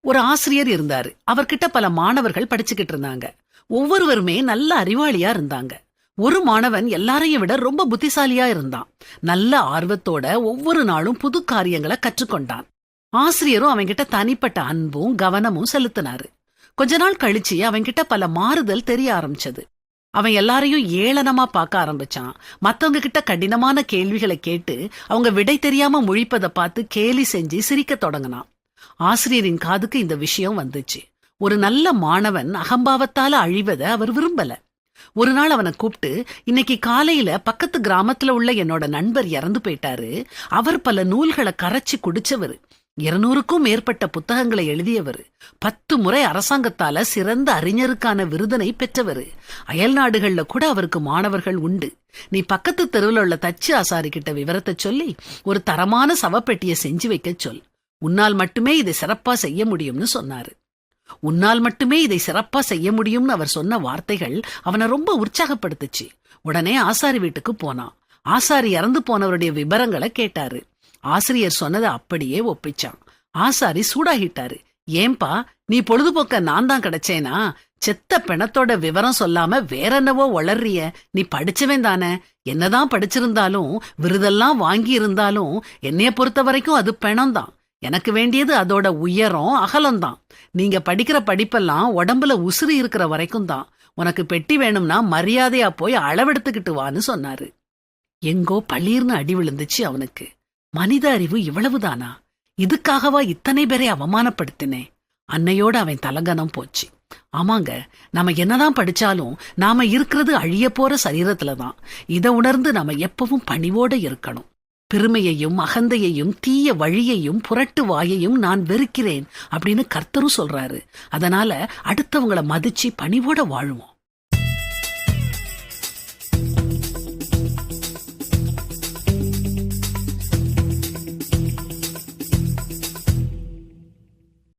ஒரு ஆசிரியர் இருந்தாரு. அவர்கிட்ட பல மாணவர்கள் படிச்சுக்கிட்டு இருந்தாங்க. ஒவ்வொருவருமே நல்ல அறிவாளியா இருந்தாங்க. ஒரு மாணவன் எல்லாரையும் விட ரொம்ப புத்திசாலியா இருந்தான். நல்ல ஆர்வத்தோட ஒவ்வொரு நாளும் புது காரியங்களை கற்றுக்கொண்டான். ஆசிரியரும் அவன்கிட்ட தனிப்பட்ட அன்பும் கவனமும் செலுத்தினாரு. கொஞ்ச நாள் கழிச்சு அவன்கிட்ட பல மாறுதல் தெரிய ஆரம்பிச்சது. அவன் எல்லாரையும் ஏளனமா பார்க்க ஆரம்பிச்சான். மத்தவங்க கிட்ட கடினமான கேள்விகளை கேட்டு அவங்க விடை தெரியாம முழிப்பதை பார்த்து கேலி செஞ்சு சிரிக்க தொடங்கினான். ஆசிரியரின் காதுக்கு இந்த விஷயம் வந்துச்சு. ஒரு நல்ல மாணவன் அகம்பாவத்தால அழிவதை அவர் விரும்பல. ஒரு நாள் அவனை கூப்பிட்டு, இன்னைக்கு காலையில பக்கத்து கிராமத்துல உள்ள என்னோட நண்பர் இறந்து போயிட்டாரு. அவர் பல நூல்களை கரைச்சி குடிச்சவர். 200க்கும் மேற்பட்ட புத்தகங்களை எழுதியவர். 10 முறை அரசாங்கத்தால சிறந்த அறிஞருக்கான விருதினை பெற்றவர். அயல் நாடுகள்ல கூட அவருக்கு மாணவர்கள் உண்டு. நீ பக்கத்து தெருவில் உள்ள தச்சு ஆசாரி கிட்ட விவரத்தை சொல்லி ஒரு தரமான சவப்பெட்டியை செஞ்சு வைக்க சொல். உன்னால் மட்டுமே இதை சிறப்பா செய்ய முடியும்னு சொன்னாரு. உன்னால் மட்டுமே இதை சிறப்பா செய்ய முடியும்னு அவர் சொன்ன வார்த்தைகள் அவனை ரொம்ப உற்சாகப்படுத்துச்சு. உடனே ஆசாரி வீட்டுக்கு போனான். ஆசாரி இறந்து போனவருடைய விவரங்களை கேட்டாரு. ஆசிரியர் சொன்னதை அப்படியே ஒப்பிச்சான். ஆசாரி சூடாகிட்டாரு. ஏன்பா, நீ பொழுதுபோக்க நான் தான் கிடைச்சேனா? செத்த பிணத்தோட விவரம் சொல்லாம வேற என்னவோ வளர்றிய? நீ படிச்சவன் தானே. என்னதான் படிச்சிருந்தாலும் விருதெல்லாம் வாங்கி இருந்தாலும் என்னைய பொறுத்த வரைக்கும் அது பிணம்தான். எனக்கு வேண்டியது அதோட உயரம் அகலம்தான். நீங்க படிக்கிற படிப்பெல்லாம் உடம்புல உசுறு இருக்கிற வரைக்கும் தான். உனக்கு பெட்டி வேணும்னா மரியாதையா போய் அளவெடுத்துக்கிட்டு வான்னு சொன்னாரு. எங்கோ பளீர்னு அடி விழுந்துச்சு அவனுக்கு. மனித அறிவு இவ்வளவுதானா? இதுக்காகவா இத்தனை பேரை அவமானப்படுத்தினேன்? அன்னையோட அவன் தலங்கனம் போச்சு. ஆமாங்க, நாம என்னதான் படிச்சாலும் நாம இருக்கிறது அழிய போற சரீரத்துலதான். இதை உணர்ந்து நாம எப்பவும் பணிவோட இருக்கணும். பெருமையையும் அகந்தையையும் தீய வழியையும் புரட்டு வாயையும் நான் வெறுக்கிறேன் அப்படின்னு கர்த்தரும் சொல்றாரு. அதனால அடுத்தவங்களை மதிச்சு பணிவோட வாழுவோம்.